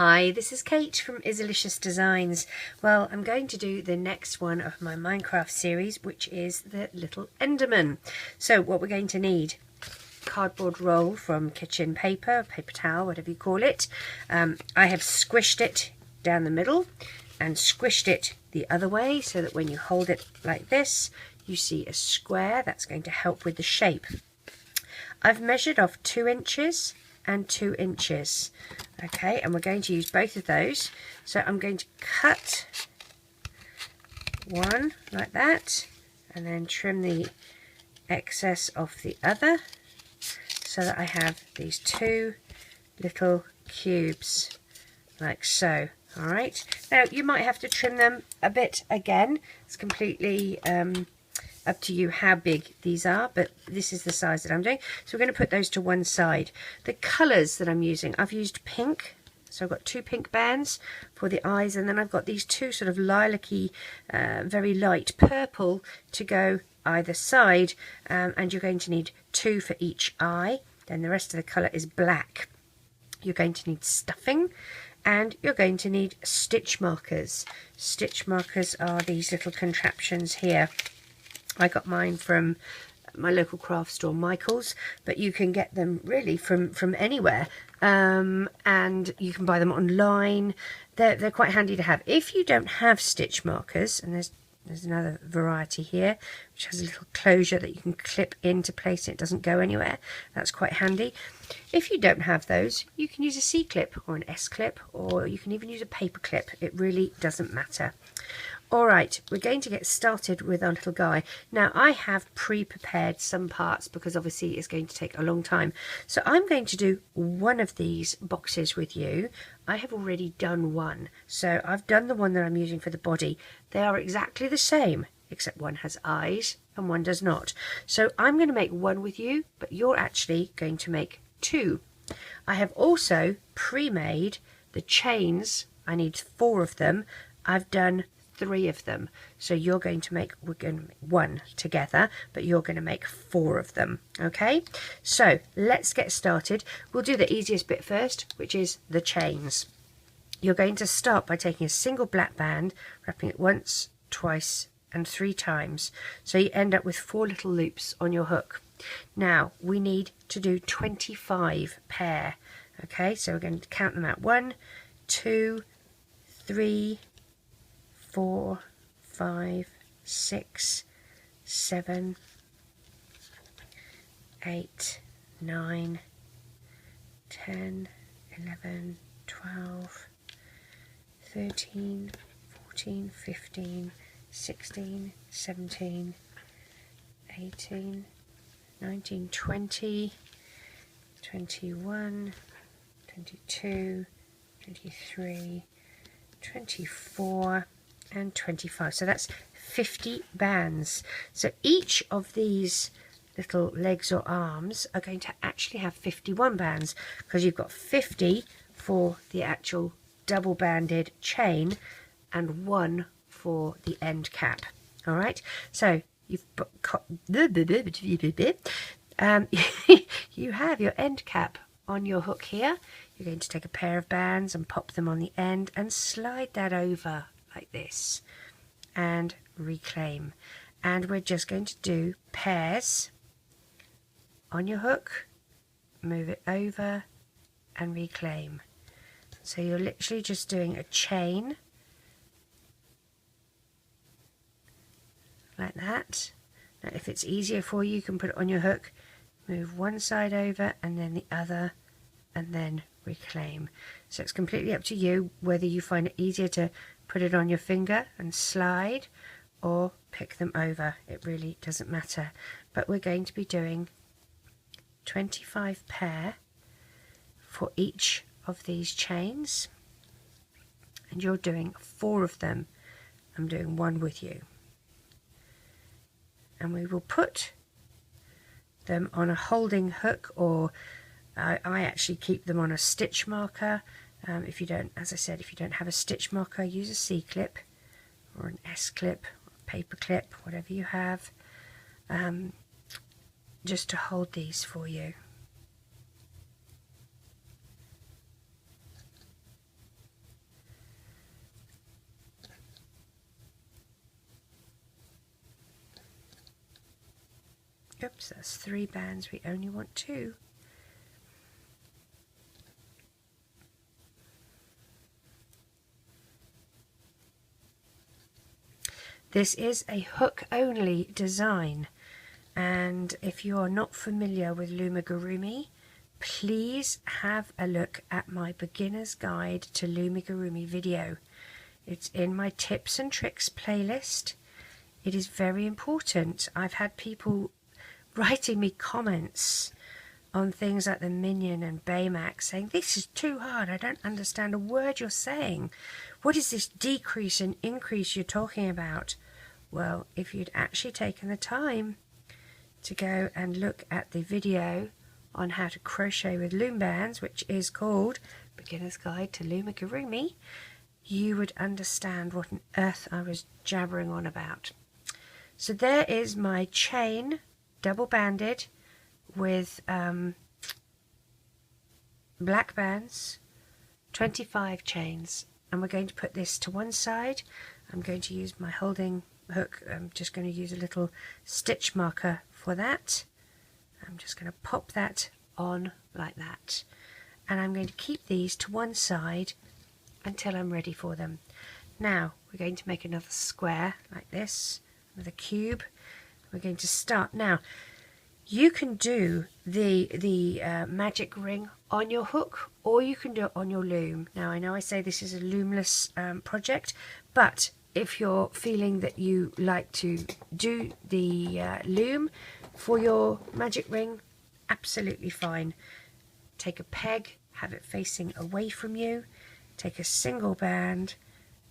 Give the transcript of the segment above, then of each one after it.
Hi, this is Kate from Izzalicious Designs. Well, I'm going to do the next one of my Minecraft series, which is the little Enderman. So what we're going to need: cardboard roll from kitchen paper, paper towel, whatever you call it. I have squished it down the middle and squished it the other way so that when you hold it like this, you see a square. That's going to help with the shape. I've measured off 2 inches and 2 inches. Okay, and we're going to use both of those. So I'm going to cut one like that and then trim the excess off the other so that I have these 2 little cubes like so. Alright, now you might have to trim them a bit again. It's completely up to you how big these are, but this is the size that I'm doing. So we're going to put those to one side. The colours that I'm using, I've used pink, so I've got 2 pink bands for the eyes, and then I've got these 2 sort of lilac-y, very light purple to go either side, and you're going to need 2 for each eye. Then the rest of the colour is black. You're going to need stuffing, and you're going to need stitch markers. Stitch markers are these little contraptions here. I got mine from my local craft store, Michael's, but you can get them really from anywhere, and you can buy them online. They're quite handy to have. If you don't have stitch markers, and there's another variety here which has a little closure that you can clip into place, it doesn't go anywhere. That's quite handy. If you don't have those, you can use a C-clip or an S-clip, or you can even use a paper clip. It really doesn't matter. Alright, we're going to get started with our little guy. Now, I have pre-prepared some parts because obviously it's going to take a long time. So I'm going to do one of these boxes with you. I have already done one. So I've done the one that I'm using for the body. They are exactly the same, except one has eyes and one does not. So I'm going to make one with you, but you're actually going to make 2. I have also pre-made the chains. I need 4 of them. I've done 3 of them, so we're going to make 1 together, but you're going to make 4 of them. Okay, so let's get started. We'll do the easiest bit first, which is the chains. You're going to start by taking a single black band, wrapping it once, twice and 3 times, so you end up with 4 little loops on your hook. Now we need to do 25 pair. Okay, so we're going to count them out: 1, 2, 3, 4, 5, 6, 7, 8, 9, 10, 11, 12, 13, 14, 15, 16, 17, 18, 19, 20, 21, 22, 23, 24, and 25. So that's 50 bands. So each of these little legs or arms are going to actually have 51 bands, because you've got 50 for the actual double banded chain and 1 for the end cap. All right, so you've got you have your end cap on your hook here. You're going to take a pair of bands and pop them on the end and slide that over like this and reclaim, and we're just going to do pairs on your hook, move it over and reclaim. So you're literally just doing a chain like that. Now if it's easier for you, you can put it on your hook, move one side over and then the other, and then reclaim. So it's completely up to you whether you find it easier to put it on your finger and slide or pick them over. It really doesn't matter. But we're going to be doing 25 pair for each of these chains, and you're doing 4 of them. I'm doing 1 with you, and we will put them on a holding hook, or I actually keep them on a stitch marker. If you don't, as I said, if you don't have a stitch marker, use a C-clip or an S-clip, or a paper clip, whatever you have, just to hold these for you. Oops, that's 3 bands, we only want 2. This is a hook only design, and if you are not familiar with Loomigurumi, please have a look at my beginner's guide to Loomigurumi video. It's in my tips and tricks playlist. It is very important. I've had people writing me comments on things like the Minion and Baymax saying, this is too hard, I don't understand a word you're saying. What is this decrease and increase you're talking about? Well, if you'd actually taken the time to go and look at the video on how to crochet with loom bands, which is called Beginner's Guide to Loomigurumi, you would understand what on earth I was jabbering on about. So there is my chain, double banded with black bands, 25 chains, and we're going to put this to one side. I'm going to use my holding hook. I'm just going to use a little stitch marker for that. I'm just going to pop that on like that, and I'm going to keep these to one side until I'm ready for them. Now we're going to make another square like this with a cube. We're going to start now. You can do the magic ring on your hook, or you can do it on your loom. Now I know I say this is a loomless project, but if you're feeling that you like to do the loom for your magic ring, absolutely fine. Take a peg, have it facing away from you, take a single band,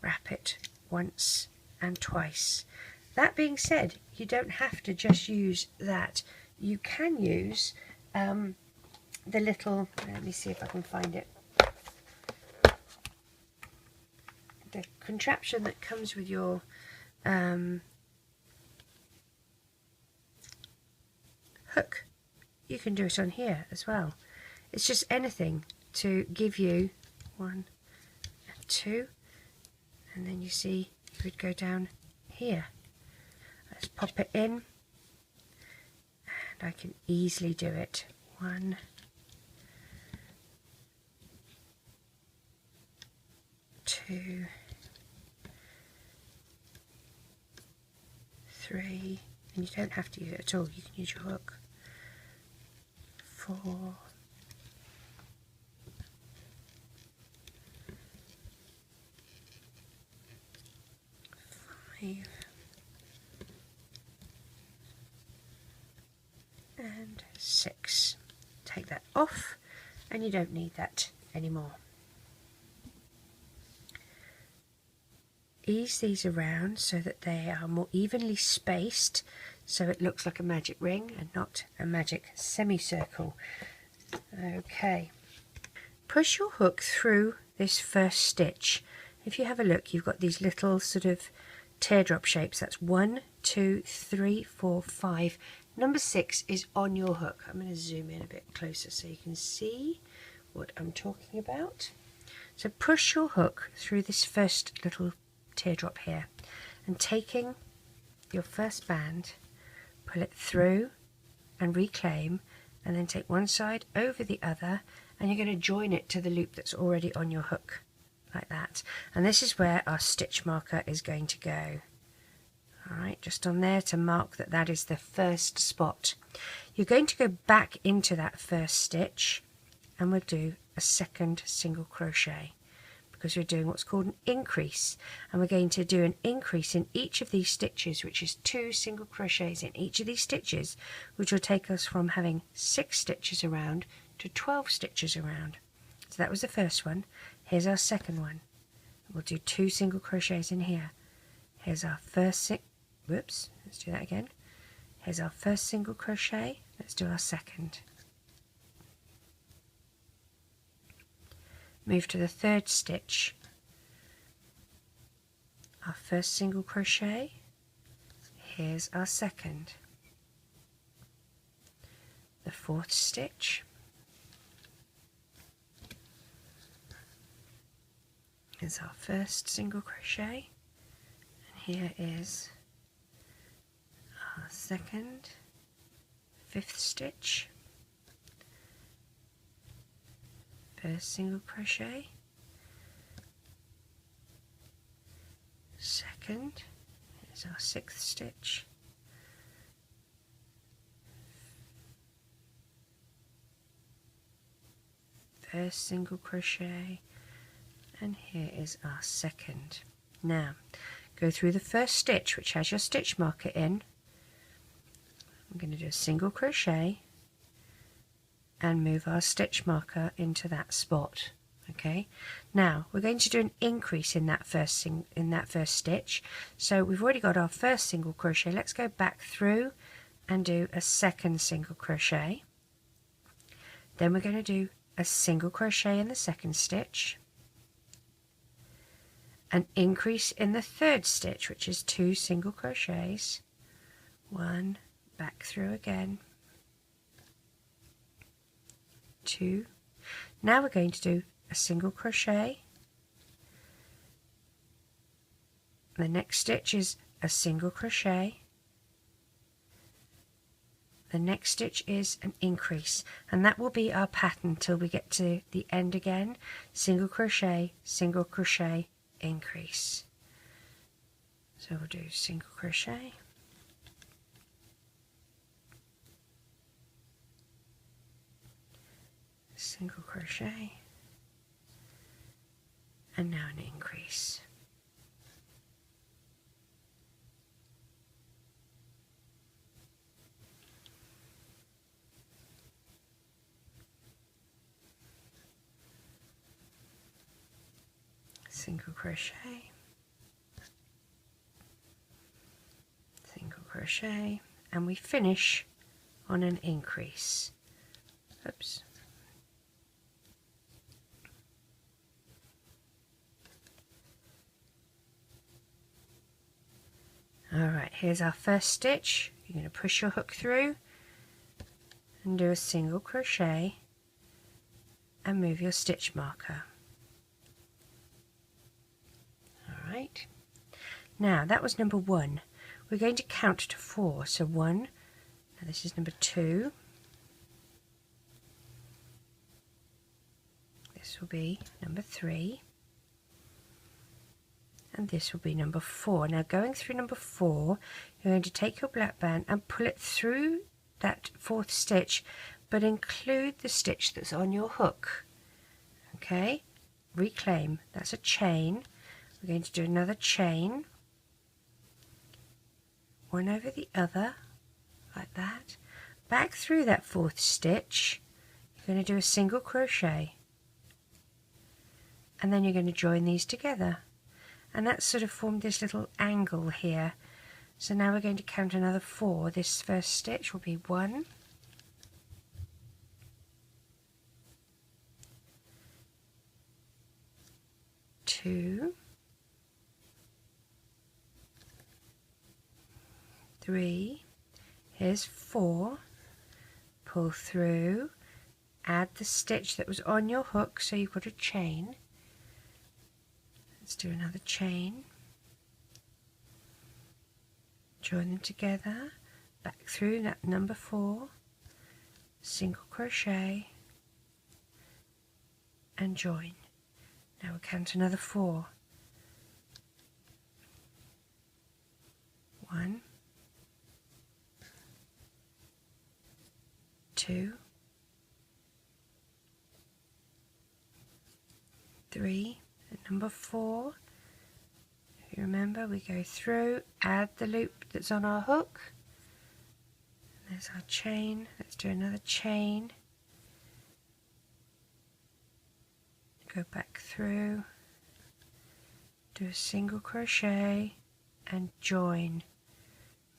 wrap it once and twice. That being said, you don't have to just use that. You can use the little, let me see if I can find it, the contraption that comes with your hook. You can do it on here as well. It's just anything to give you 1 and 2, and then you see you would go down here. Let's pop it in, and I can easily do it. 1, 2, 3, and you don't have to use it at all, you can use your hook. 4, 5, and 6. Take that off, and you don't need that anymore. Ease these around so that they are more evenly spaced, so it looks like a magic ring and not a magic semicircle. Okay, push your hook through this first stitch. If you have a look, you've got these little sort of teardrop shapes. That's 1, 2, 3, 4, 5. Number 6 is on your hook. I'm going to zoom in a bit closer so you can see what I'm talking about. So push your hook through this first little teardrop here, and taking your first band, pull it through and reclaim, and then take one side over the other, and you're going to join it to the loop that's already on your hook like that. And this is where our stitch marker is going to go. Alright, just on there to mark that that is the first spot. You're going to go back into that first stitch, and we'll do a second single crochet, because we're doing what's called an increase, and we're going to do an increase in each of these stitches, which is 2 single crochets in each of these stitches, which will take us from having 6 stitches around to 12 stitches around. So that was the first one. Here's our second one. We'll do 2 single crochets in here. Here's our first whoops, let's do that again. Here's our first single crochet. Let's do our second. Move to the third stitch, our first single crochet, here's our second, the fourth stitch, is our first single crochet, and here is our second, fifth stitch, first single crochet, second is our sixth stitch, first single crochet, and here is our second. Now go through the first stitch which has your stitch marker in. I'm going to do a single crochet and move our stitch marker into that spot. Okay, now we're going to do an increase in that first stitch. So we've already got our first single crochet. Let's go back through and do a second single crochet. Then we're going to do a single crochet in the second stitch, an increase in the third stitch, which is 2 single crochets, 1, back through again, 2. Now we're going to do a single crochet, the next stitch is a single crochet, the next stitch is an increase, and that will be our pattern till we get to the end again. Single crochet, increase. So we'll do single crochet, single crochet, and now an increase. Single crochet, single crochet, and we finish on an increase. Oops. Alright, here's our first stitch. You're going to push your hook through and do a single crochet and move your stitch marker. Alright, now that was number 1. We're going to count to 4. So 1, now this is number 2, this will be number 3, and this will be number 4. Now going through number 4, you're going to take your black band and pull it through that 4th stitch, but include the stitch that's on your hook. Okay, reclaim, that's a chain. We're going to do another chain, one over the other, like that. Back through that 4th stitch, you're going to do a single crochet, and then you're going to join these together. And that's sort of formed this little angle here. So now we're going to count another 4. This first stitch will be 1, 2, 3, here's 4, pull through, add the stitch that was on your hook, so you've got a chain. Let's do another chain, join them together, back through that number 4, single crochet, and join. Now we'll count another 4. 1, 2, 3, and number 4. If you remember, we go through, add the loop that's on our hook. There's our chain. Let's do another chain. Go back through, do a single crochet, and join.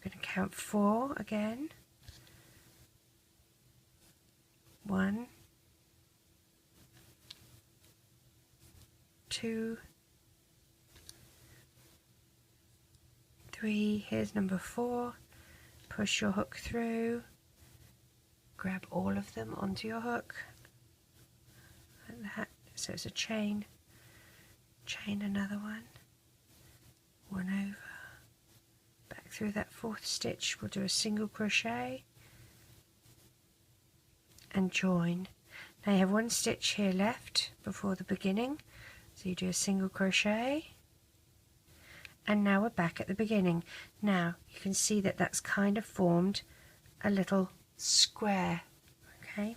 We're going to count 4 again. 1, 2, 3, here's number 4, push your hook through, grab all of them onto your hook, like that, so it's a chain, chain another one over, back through that 4th stitch, we'll do a single crochet, and join. Now you have one stitch here left before the beginning, so you do a single crochet, and now we're back at the beginning. Now you can see that that's kind of formed a little square. Okay,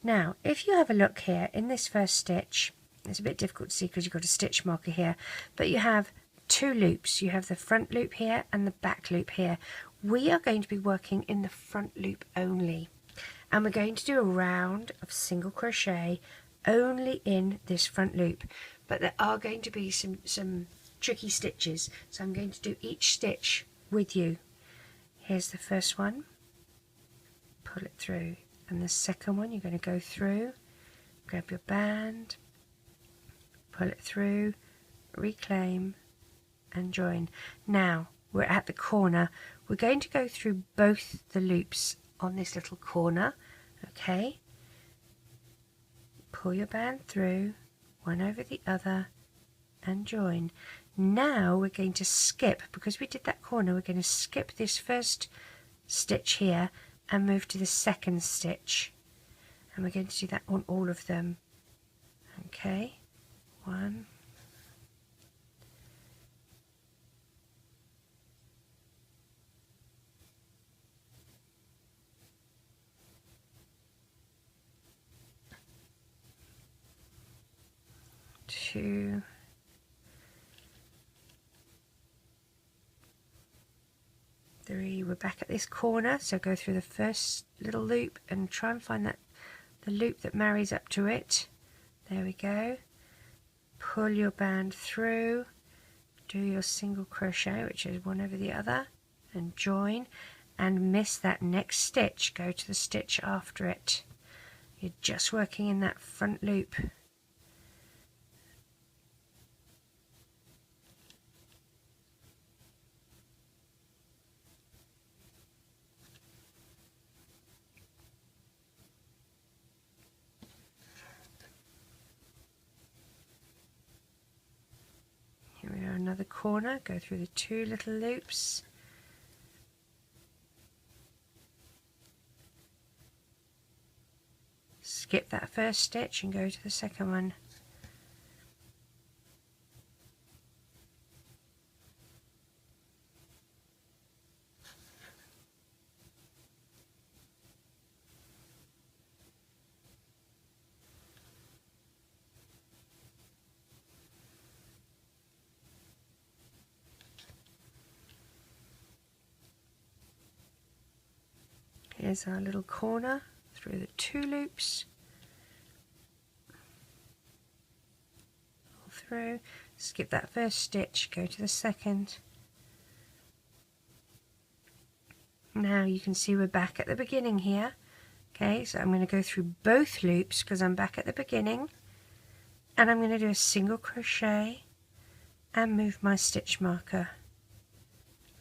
now if you have a look here in this first stitch, it's a bit difficult to see because you've got a stitch marker here, but you have two loops. You have the front loop here and the back loop here. We are going to be working in the front loop only, and we're going to do a round of single crochet only in this front loop, but there are going to be some tricky stitches, so I'm going to do each stitch with you. Here's the first one, pull it through, and the second one you're going to go through, grab your band, pull it through, reclaim and join. Now we're at the corner. We're going to go through both the loops on this little corner. Okay, pull your band through, one over the other and join. Now we're going to skip, because we did that corner, we're going to skip this first stitch here and move to the second stitch, and we're going to do that on all of them. Okay, 1, 2, 3. We're back at this corner, so go through the first little loop and try and find the loop that marries up to it. There we go. Pull your band through, do your single crochet, which is one over the other, and join, and miss that next stitch, go to the stitch after it. You're just working in that front loop. Here we are, another corner, go through the 2 little loops. Skip that first stitch and go to the second one. Here's our little corner through the 2 loops. Pull through, skip that first stitch, go to the second. Now you can see we're back at the beginning here. Okay, so I'm going to go through both loops because I'm back at the beginning, and I'm going to do a single crochet and move my stitch marker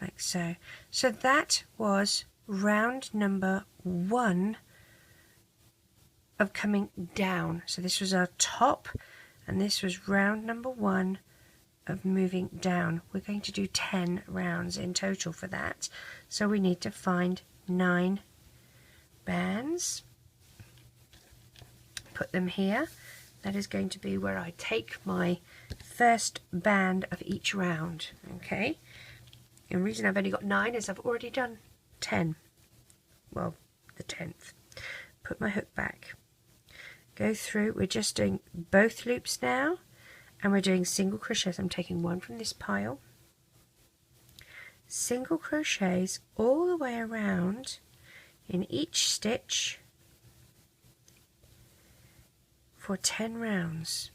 like so. So that was round number 1 of coming down. So this was our top, and this was round number 1 of moving down. We're going to do 10 rounds in total for that, so we need to find 9 bands, put them here. That is going to be where I take my first band of each round. Okay, and the reason I've only got 9 is I've already done 10. Well, the 10th. Put my hook back, go through. We're just doing both loops now, and we're doing single crochets. I'm taking one from this pile, single crochets all the way around in each stitch for 10 rounds.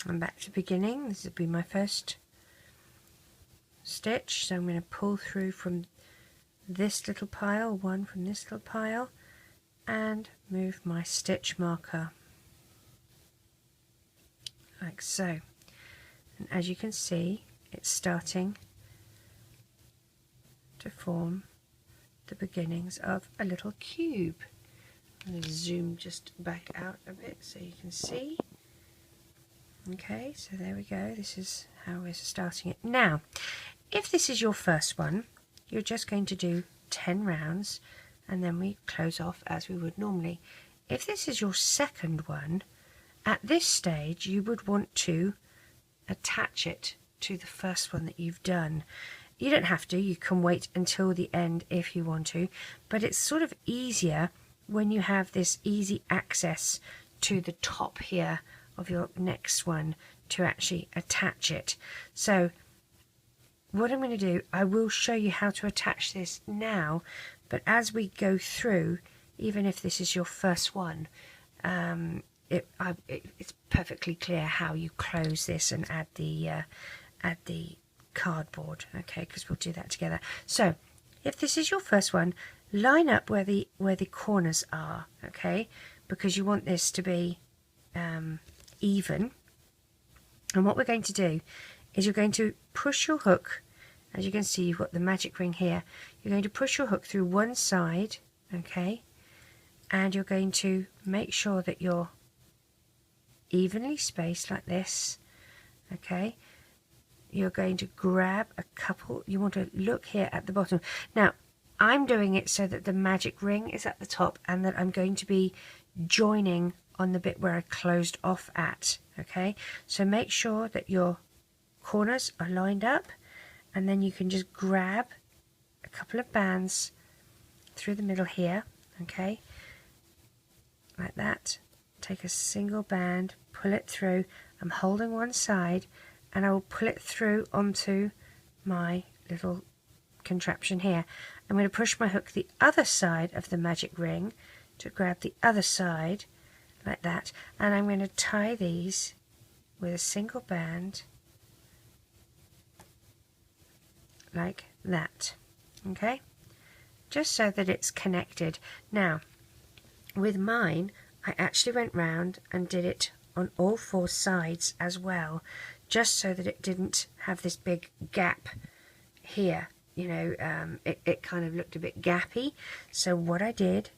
I'm back to the beginning. This will be my first stitch, so I'm going to pull through from this little pile, one from this little pile, and move my stitch marker like so. And as you can see, it's starting to form the beginnings of a little cube. I'm going to zoom just back out a bit so you can see. Okay, so there we go. This is how we're starting it. Now, if this is your first one, you're just going to do 10 rounds and then we close off as we would normally. If this is your second one, at this stage you would want to attach it to the first one that you've done. You don't have to, you can wait until the end if you want to, but it's sort of easier when you have this easy access to the top here of your next one to actually attach it. So what I'm going to do, I will show you how to attach this now, but as we go through, even if this is your first one, it's perfectly clear how you close this and add the cardboard, okay, because we'll do that together. So if this is your first one, line up where the corners are, okay, because you want this to be even. And what we're going to do is you're going to push your hook, as you can see you've got the magic ring here, you're going to push your hook through one side, okay, and you're going to make sure that you're evenly spaced like this, okay. You're going to grab a couple, you want to look here at the bottom. Now I'm doing it so that the magic ring is at the top and that I'm going to be joining on the bit where I closed off at, okay. So make sure that your corners are lined up, and then you can just grab a couple of bands through the middle here, okay, like that. Take a single band, pull it through. I'm holding one side and I will pull it through onto my little contraption here. I'm going to push my hook the other side of the magic ring to grab the other side like that, and I'm going to tie these with a single band like that, okay, just so that it's connected. Now with mine I actually went round and did it on all four sides as well, just so that it didn't have this big gap here, you know, it kind of looked a bit gappy. So what I did,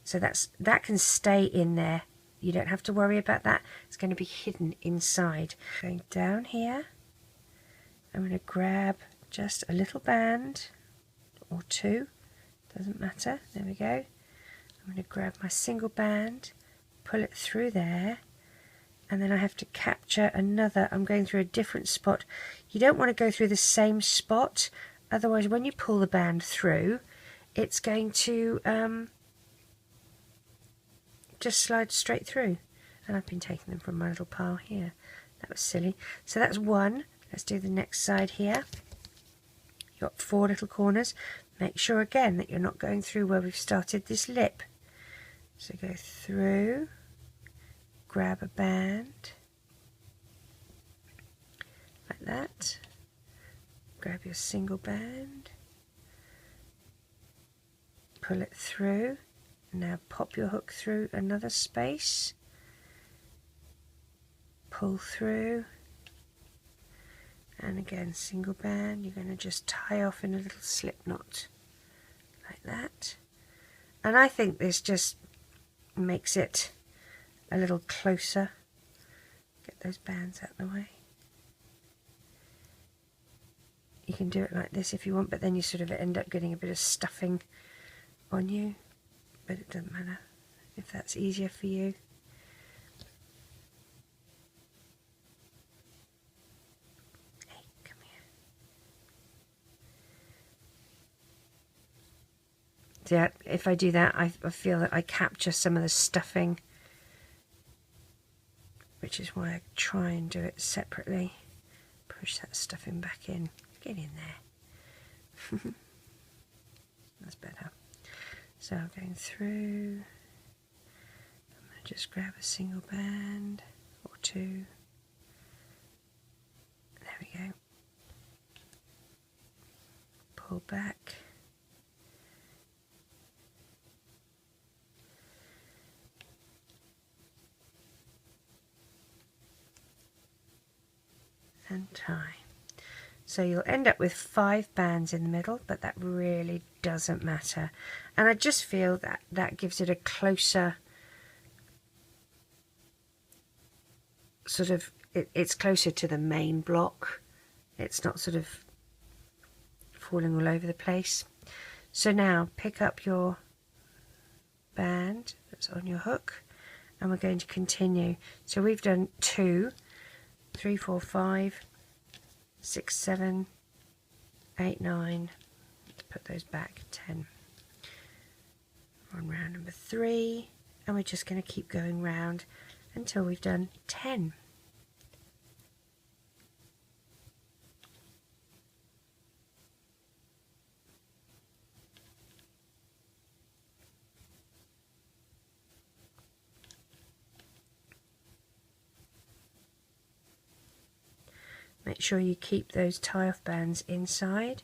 so that can stay in there, you don't have to worry about that, it's going to be hidden inside. Going down here, I'm going to grab just a little band or two, doesn't matter, there we go. I'm going to grab my single band, pull it through there, and then I have to capture another. I'm going through a different spot. You don't want to go through the same spot, otherwise when you pull the band through, it's going to just slide straight through. And I've been taking them from my little pile here. That was silly. So that's one. Let's do the next side here. You've got four little corners. Make sure again that you're not going through where we've started this lip. So go through, grab a band like that, grab your single band, pull it through, now pop your hook through another space, pull through, and again single band. You're going to just tie off in a little slip knot like that, and I think this just makes it a little closer. Get those bands out of the way. You can do it like this if you want, but then you sort of end up getting a bit of stuffing on you, but it doesn't matter if that's easier for you. Hey, come here. So yeah, if I do that, I feel that I capture some of the stuffing, which is why I try and do it separately. Push that stuffing back in. Get in there. That's better. So I'm going through. I'm going to just grab a single band or 2. There we go. Pull back. And tie. So you'll end up with 5 bands in the middle, but that really doesn't matter. And I just feel that that gives it a closer sort of, it's closer to the main block. It's not sort of falling all over the place. So now pick up your band that's on your hook and we're going to continue. So we've done 2, 3, 4, 5, 6, 7, 8, 9. Let's put those back. 10. We're on round number 3, and we're just going to keep going round until we've done 10. Make sure you keep those tie-off bands inside.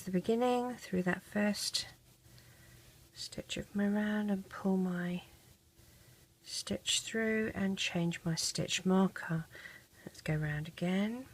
The beginning through that first stitch of my round and pull my stitch through and change my stitch marker. Let's go round again.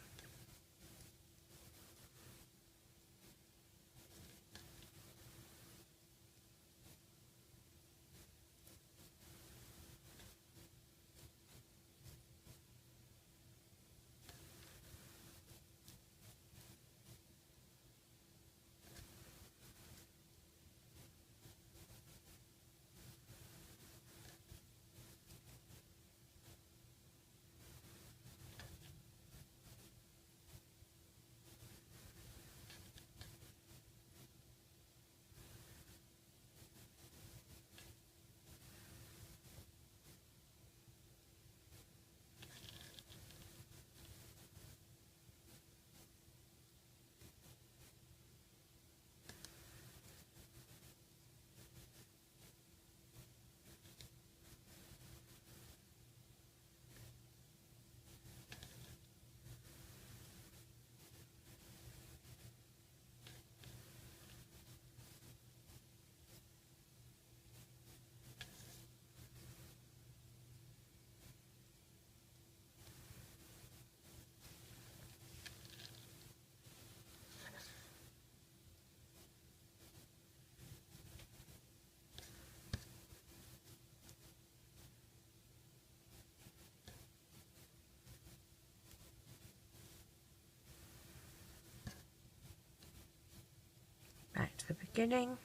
Back to the beginning,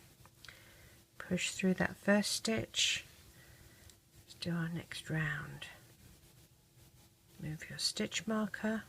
push through that first stitch. Let's do our next round. Move your stitch marker.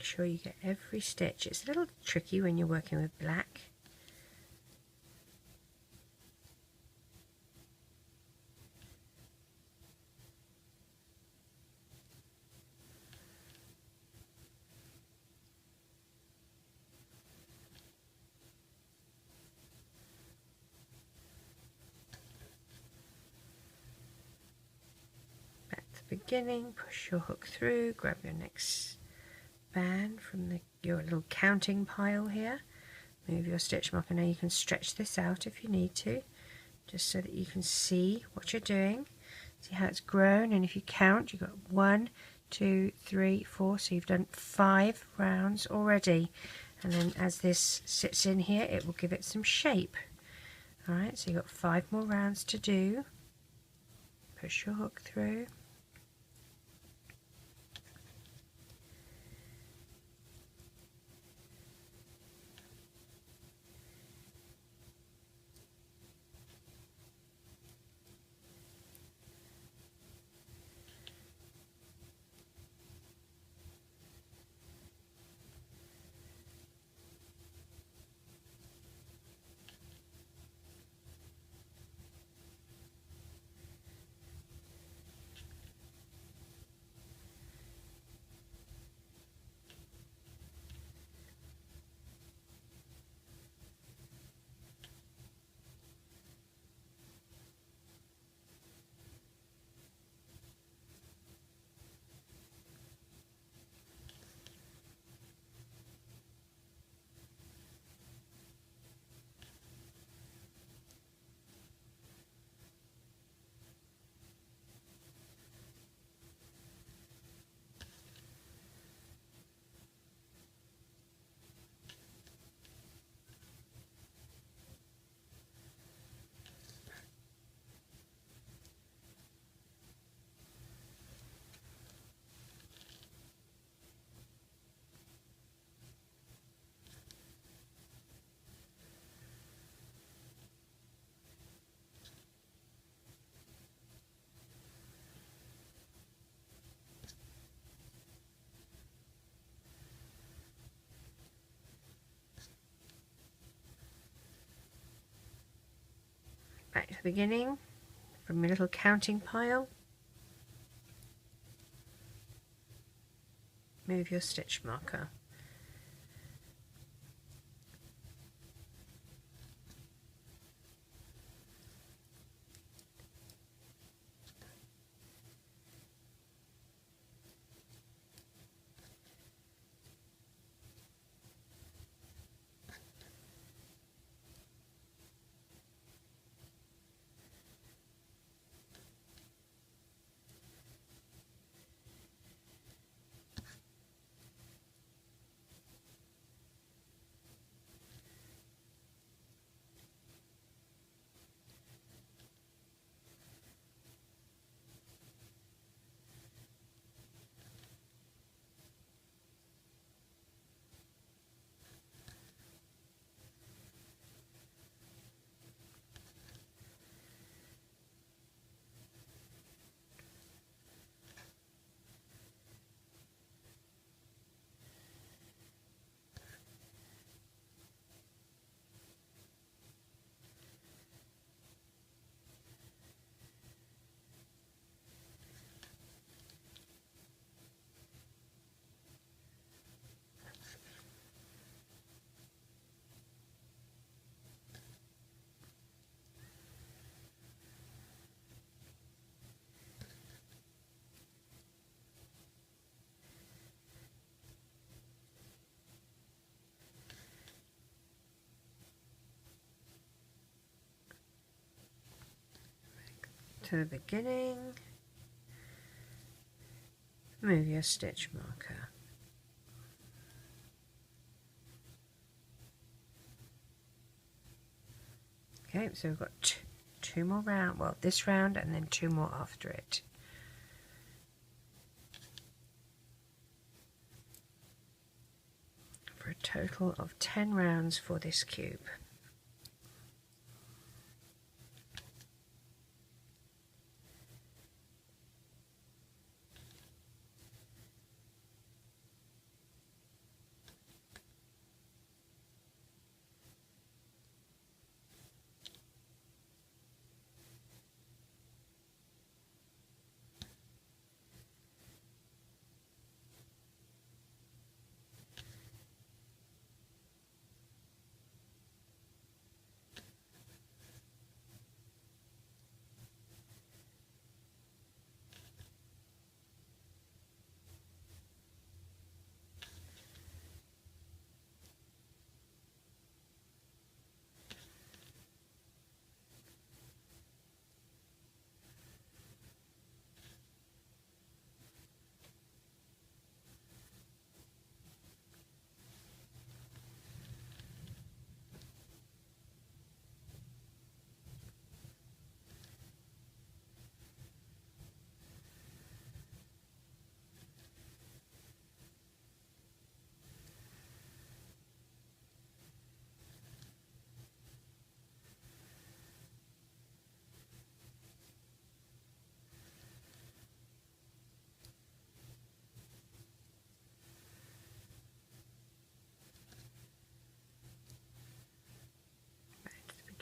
sure you get every stitch. It's a little tricky when you're working with black. Beginning, push your hook through, grab your next band from your little counting pile here, move your stitch marker. Now you can stretch this out if you need to, just so that you can see what you're doing, see how it's grown. And if you count, you've got 1, 2, 3, 4, so you've done 5 rounds already. And then as this sits in here, it will give it some shape. Alright, so you've got 5 more rounds to do. Push your hook through. Back to the beginning, from your little counting pile, move your stitch marker. To the beginning, move your stitch marker. Okay, so we've got 2 more rounds, well this round and then 2 more after it. For a total of 10 rounds for this cube.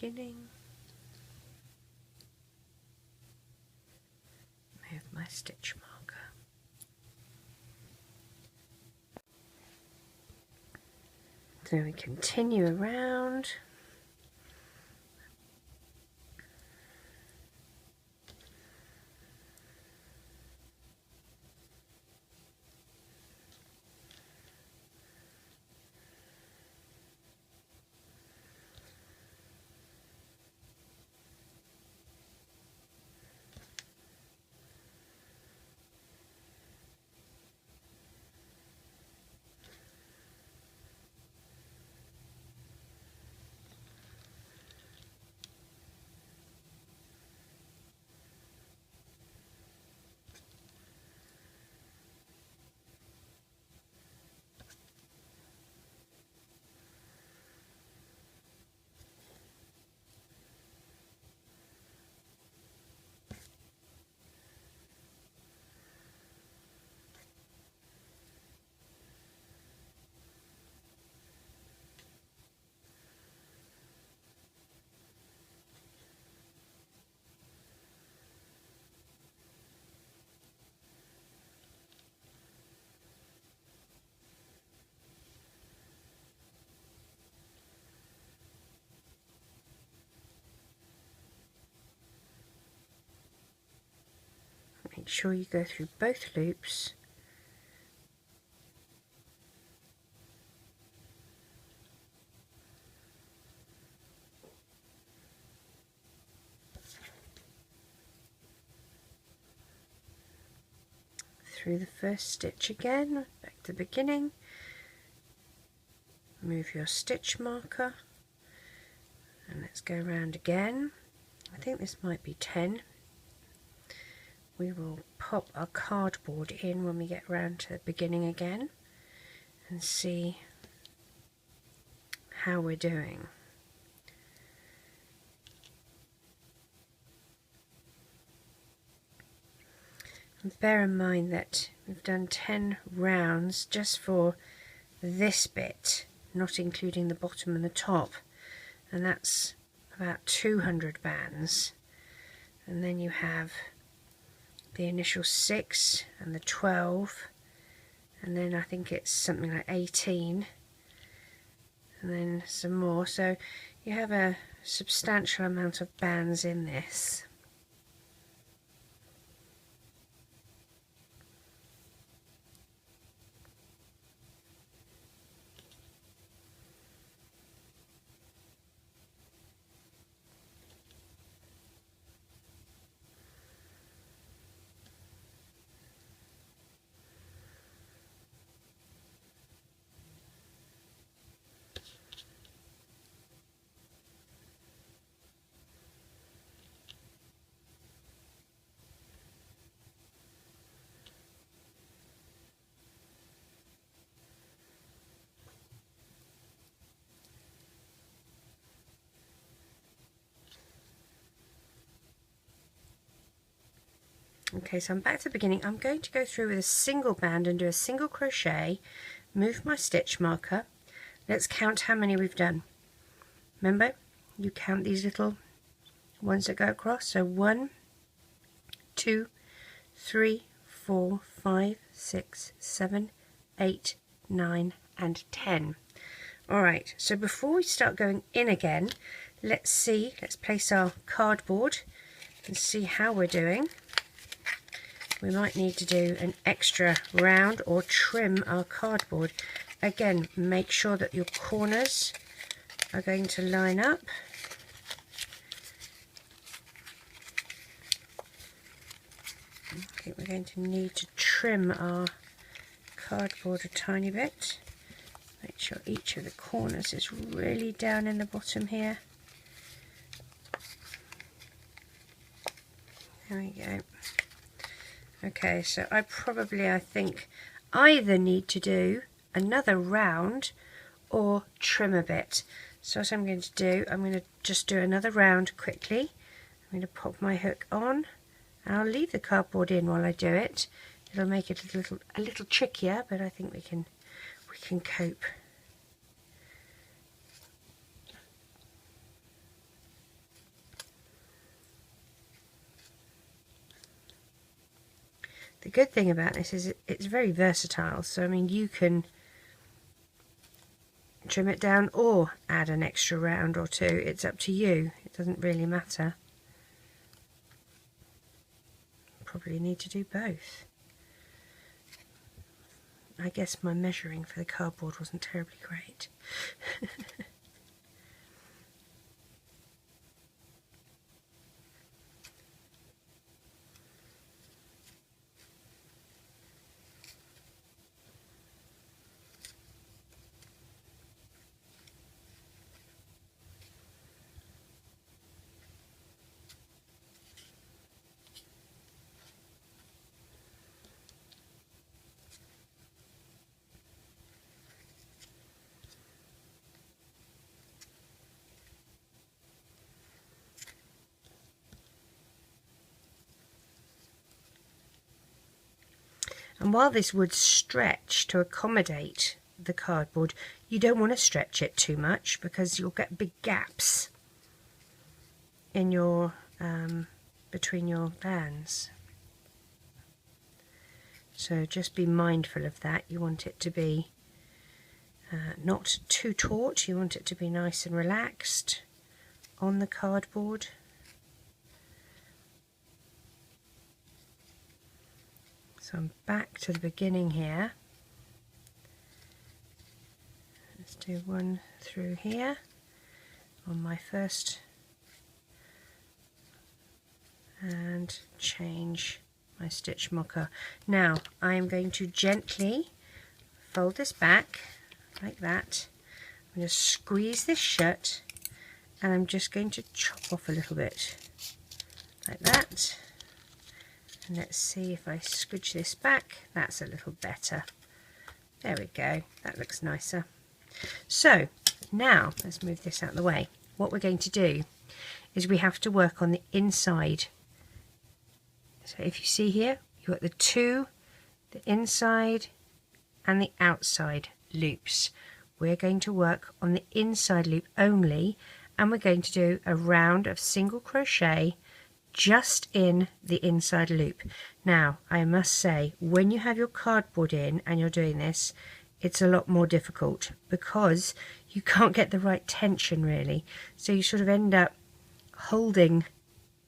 beginning. Move my stitch marker. So we continue around. Make sure you go through both loops. Through the first stitch again, back to the beginning. Move your stitch marker and let's go around again. I think this might be 10. We will pop our cardboard in when we get round to the beginning again and see how we're doing. And bear in mind that we've done 10 rounds just for this bit, not including the bottom and the top, and that's about 200 bands. And then you have the initial 6 and the 12, and then I think it's something like 18, and then some more, so you have a substantial amount of bands in this. Okay, so I'm back to the beginning. I'm going to go through with a single band and do a single crochet, move my stitch marker. Let's count how many we've done. Remember, you count these little ones that go across. So 1, 2, 3, 4, 5, 6, 7, 8, 9 and 10. Alright, so before we start going in again, let's place our cardboard and see how we're doing. We might need to do an extra round or trim our cardboard. Again, make sure that your corners are going to line up. I think we're going to need to trim our cardboard a tiny bit. Make sure each of the corners is really down in the bottom here. There we go. Okay, so I think either need to do another round or trim a bit. So what I'm going to do, I'm going to just do another round quickly. I'm going to pop my hook on, and I'll leave the cardboard in while I do it. It'll make it a little trickier, but I think we can cope. The good thing about this is it's very versatile, so I mean you can trim it down or add an extra round or two. It's up to you, it doesn't really matter. Probably need to do both. I guess my measuring for the cardboard wasn't terribly great. And while this would stretch to accommodate the cardboard, you don't want to stretch it too much because you'll get big gaps in your between your bands. So just be mindful of that. You want it to be not too taut, you want it to be nice and relaxed on the cardboard. So I'm back to the beginning here. Let's do one through here on my first and change my stitch marker. Now I am going to gently fold this back like that. I'm going to squeeze this shut and I'm just going to chop off a little bit like that. And let's see if I scooch this back, that's a little better. There we go, that looks nicer. So now let's move this out of the way. What we're going to do is we have to work on the inside. So if you see here, you've got the inside and the outside loops. We're going to work on the inside loop only, and we're going to do a round of single crochet just in the inside loop. Now I must say, when you have your cardboard in and you're doing this, it's a lot more difficult because you can't get the right tension really, so you sort of end up holding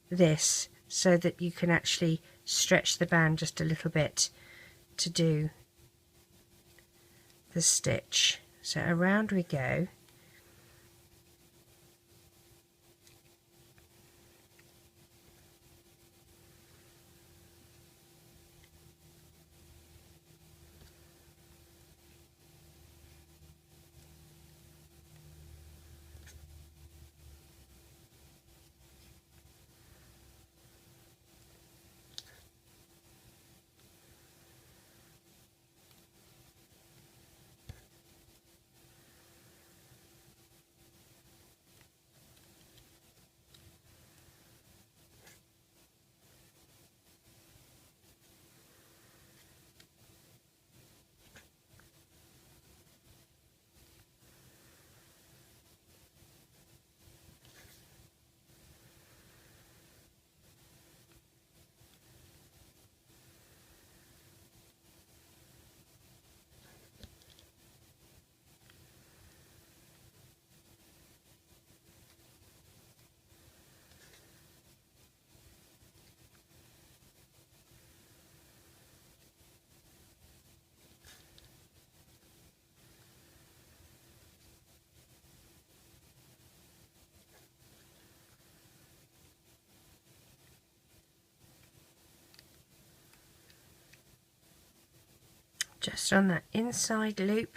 this so that you can actually stretch the band just a little bit to do the stitch. So around we go. Just on that inside loop.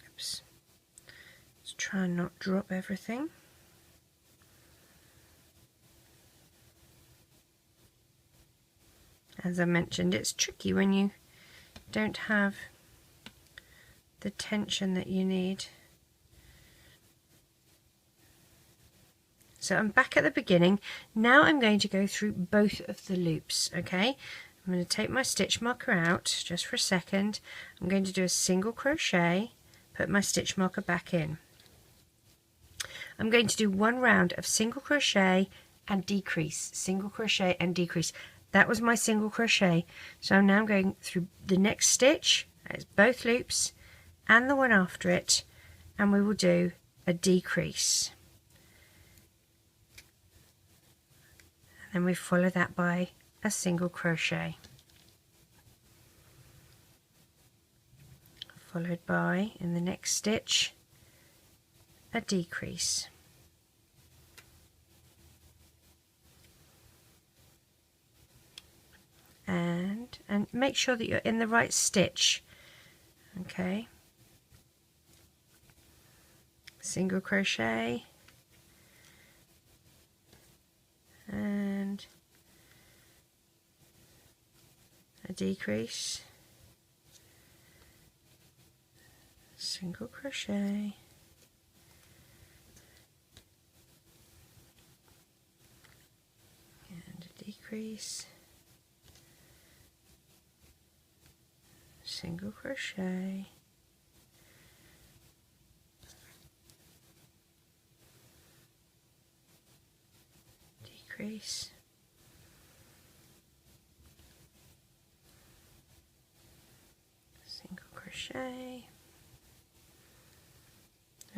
Oops. Let's try and not drop everything. As I mentioned, it's tricky when you don't have the tension that you need. So I'm back at the beginning. Now I'm going to go through both of the loops, okay? I'm I'm going to take my stitch marker out just for a second. I'm going to do a single crochet, put my stitch marker back in. I'm going to do one round of single crochet and decrease, single crochet and decrease. That was my single crochet. So now I'm going through the next stitch, that's both loops and the one after it, and we will do a decrease. And then we follow that by a single crochet, followed by, in the next stitch, a decrease. And make sure that you're in the right stitch. Okay, single crochet and a decrease, single crochet, and a decrease, single crochet, decrease, single crochet.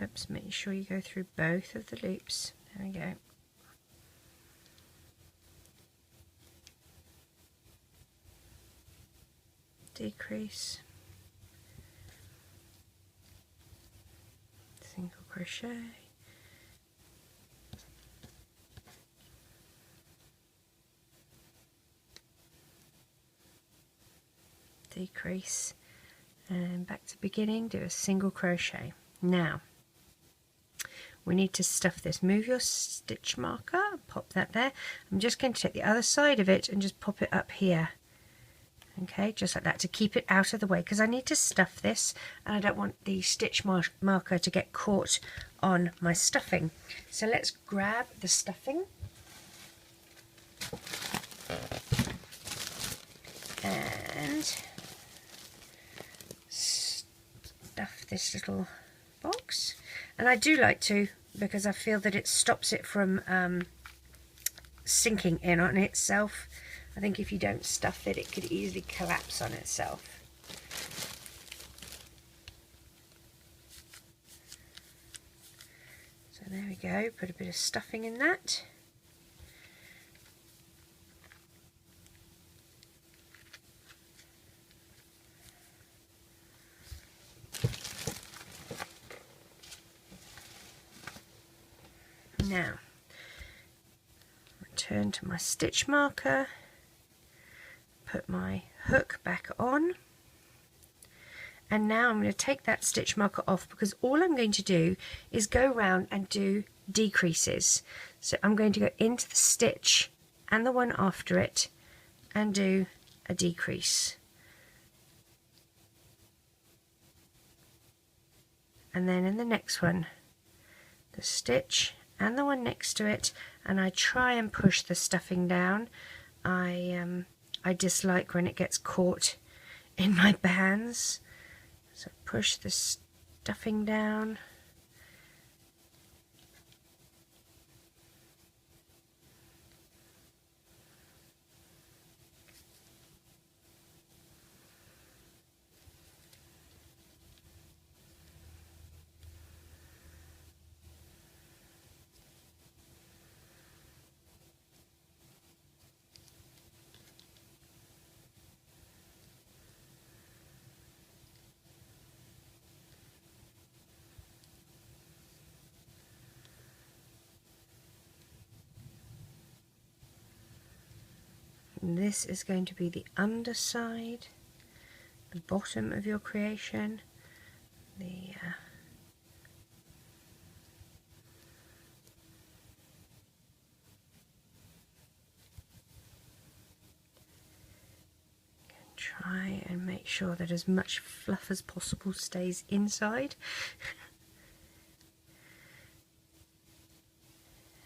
Oops, make sure you go through both of the loops. There we go. Decrease, single crochet, decrease, and back to the beginning, do a single crochet. Now we need to stuff this. Move your stitch marker, pop that there. I'm just going to take the other side of it and just pop it up here. Okay, just like that, to keep it out of the way, because I need to stuff this and I don't want the stitch marker to get caught on my stuffing. So let's grab the stuffing and stuff this little box. And I do like to, because I feel that it stops it from sinking in on itself. I think if you don't stuff it, it could easily collapse on itself. So there we go, put a bit of stuffing in that. Now, return to my stitch marker. Put my hook back on, and now I'm going to take that stitch marker off, because all I'm going to do is go round and do decreases. So I'm going to go into the stitch and the one after it and do a decrease, and then in the next one the stitch and the one next to it, and I try and push the stuffing down. I dislike when it gets caught in my bands, so push the stuffing down. And this is going to be the underside, the bottom of your creation. Try and make sure that as much fluff as possible stays inside.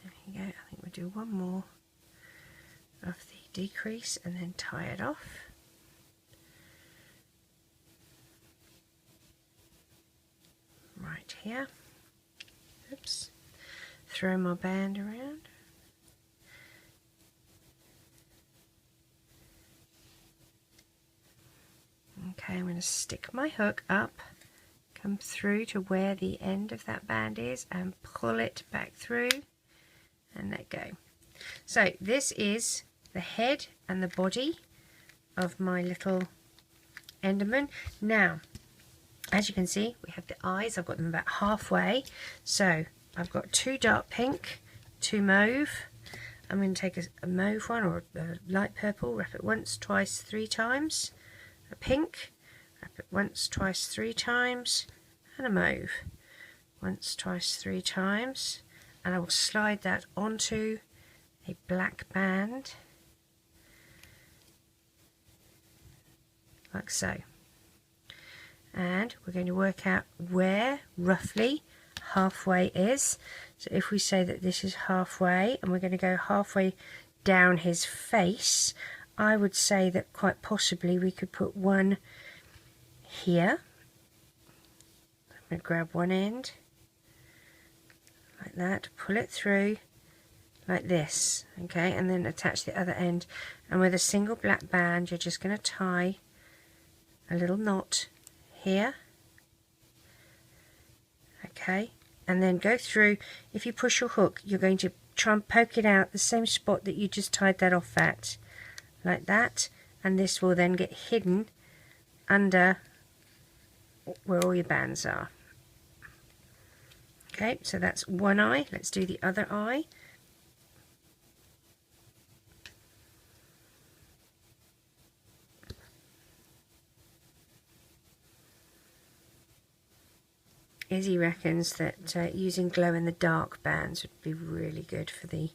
There you go. I think we'll do one more of the decrease and then tie it off. Right here. Oops. Throw my band around. Okay, I'm going to stick my hook up, come through to where the end of that band is and pull it back through and let go. So this is the head and the body of my little Enderman. Now, as you can see, we have the eyes. I've got them about halfway. So I've got 2 dark pink, 2 mauve. I'm going to take a mauve one or a light purple, wrap it once, twice, 3 times. A pink, wrap it once, twice, 3 times. And a mauve, once, twice, 3 times. And I will slide that onto a black band, like so. And we're going to work out where roughly halfway is. So if we say that this is halfway and we're going to go halfway down his face, I would say that quite possibly we could put one here. I'm going to grab one end like that, pull it through like this, okay, and then attach the other end, and with a single black band you're just going to tie a little knot here, okay, and then go through. If you push your hook, you're going to try and poke it out the same spot that you just tied that off at, like that, and this will then get hidden under where all your bands are. Okay, so that's one eye. Let's do the other eye. Izzy reckons that using glow-in-the-dark bands would be really good for the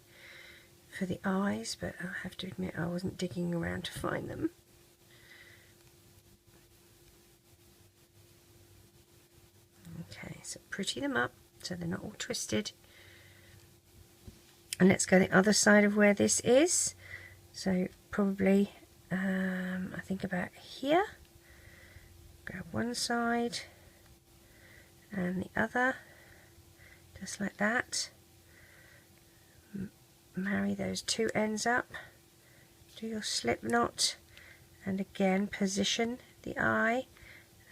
eyes, but I have to admit I wasn't digging around to find them. Okay, so pretty them up so they're not all twisted. And let's go the other side of where this is. So probably, I think about here. Grab one side and the other, just like that. Marry those 2 ends up, do your slip knot, and again position the eye,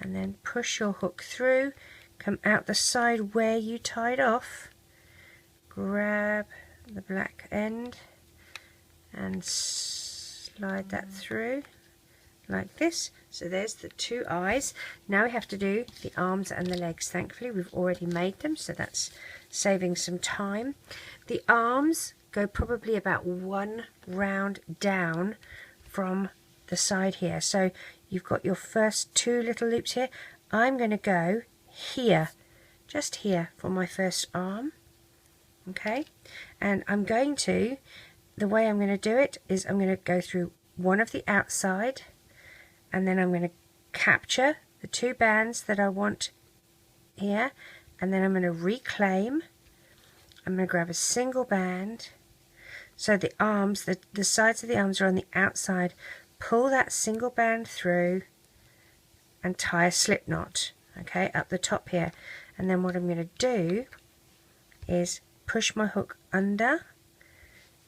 and then push your hook through, come out the side where you tied off, grab the black end and slide that through like this. So there's the 2 eyes. Now we have to do the arms and the legs. Thankfully we've already made them, so that's saving some time. The arms go probably about 1 round down from the side here. So you've got your first 2 little loops here. I'm going to go here, just here for my first arm, okay, and I'm going to, the way I'm going to do it is I'm going to go through one of the outside, and then I'm going to capture the 2 bands that I want here, and then I'm going to reclaim. I'm going to grab a single band, so the arms, the sides of the arms are on the outside, pull that single band through and tie a slip knot, okay, up the top here. And then what I'm going to do is push my hook under,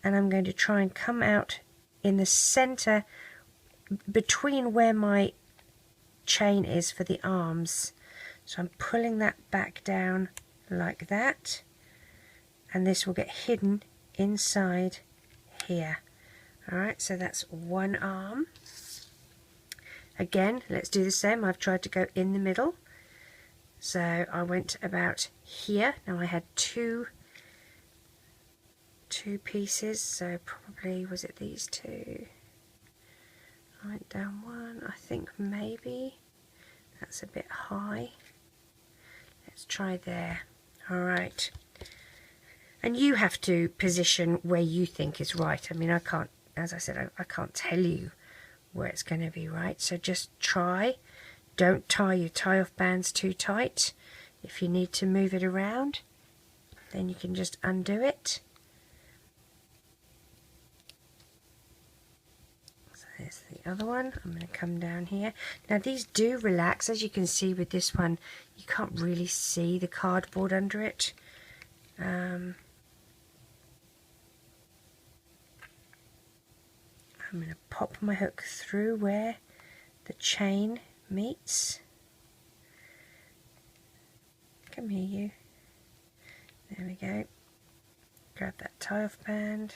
and I'm going to try and come out in the center between where my chain is for the arms. So I'm pulling that back down like that, and this will get hidden inside here. Alright, so that's one arm. Again, let's do the same. I've tried to go in the middle. So I went about here. Now I had two pieces, so probably, was it these 2? I went down one, I think maybe. That's a bit high. Let's try there. Alright. And you have to position where you think is right. I mean, I can't, as I said, I can't tell you where it's going to be right. So just try. Don't tie your tie-off bands too tight. If you need to move it around, then you can just undo it. other one. I'm going to come down here. Now these do relax, as you can see with this one. You can't really see the cardboard under it. I'm going to pop my hook through where the chain meets. Come here, you. There we go. Grab that tie-off band.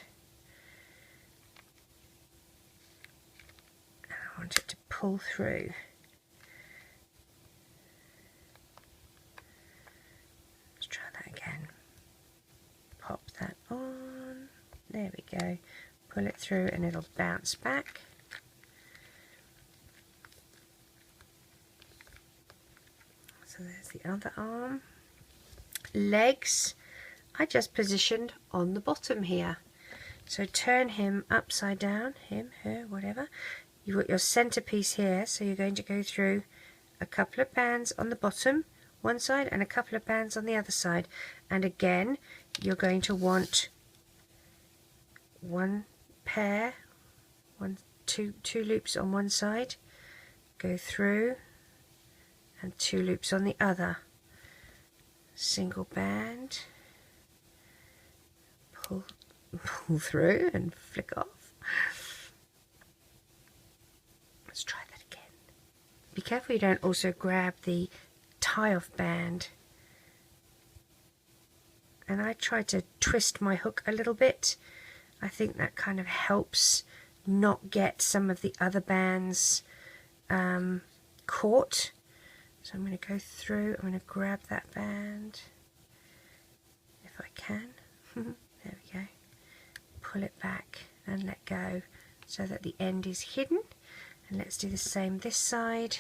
And I want it to pull through. Let's try that again. Pop that on. There we go. Pull it through and it'll bounce back. So there's the other arm. Legs I just positioned on the bottom here. So turn him upside down, him, her, whatever. You've got your centerpiece here, so you're going to go through a couple of bands on the bottom, one side, and a couple of bands on the other side. And again, you're going to want one pair, two loops on one side, go through, and 2 loops on the other. Single band, pull through and flick off. Let's try that again. Be careful you don't also grab the tie-off band. And I try to twist my hook a little bit. I think that kind of helps not get some of the other bands caught. So I'm going to go through, I'm going to grab that band, if I can. There we go. Pull it back and let go so that the end is hidden. And let's do the same this side.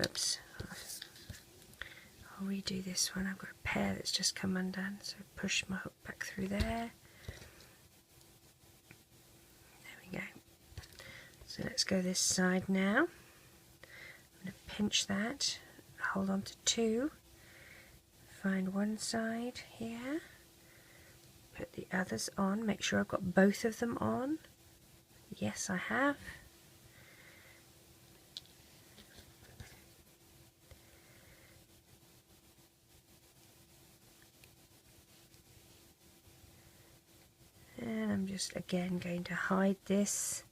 Oops. I'll redo this one. I've got a pair that's just come undone, so push my hook back through there. There we go. So let's go this side now. I'm going to pinch that, hold on to 2, find one side here, put the others on, make sure I've got both of them on. Yes, I have. And I'm just again going to hide this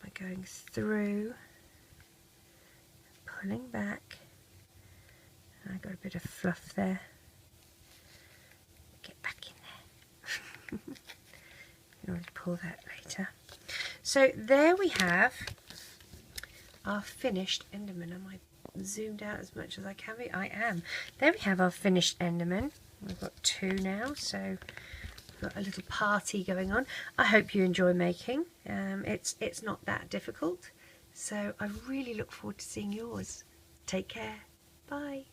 by going through, pulling back. I got a bit of fluff there. Get back in there. You can always pull that later. So there we have our finished Enderman. Am I zoomed out as much as I can be? I am. There we have our finished Enderman. We've got 2 now, so we've got a little party going on. I hope you enjoy making. It's not that difficult. So I really look forward to seeing yours. Take care. Bye.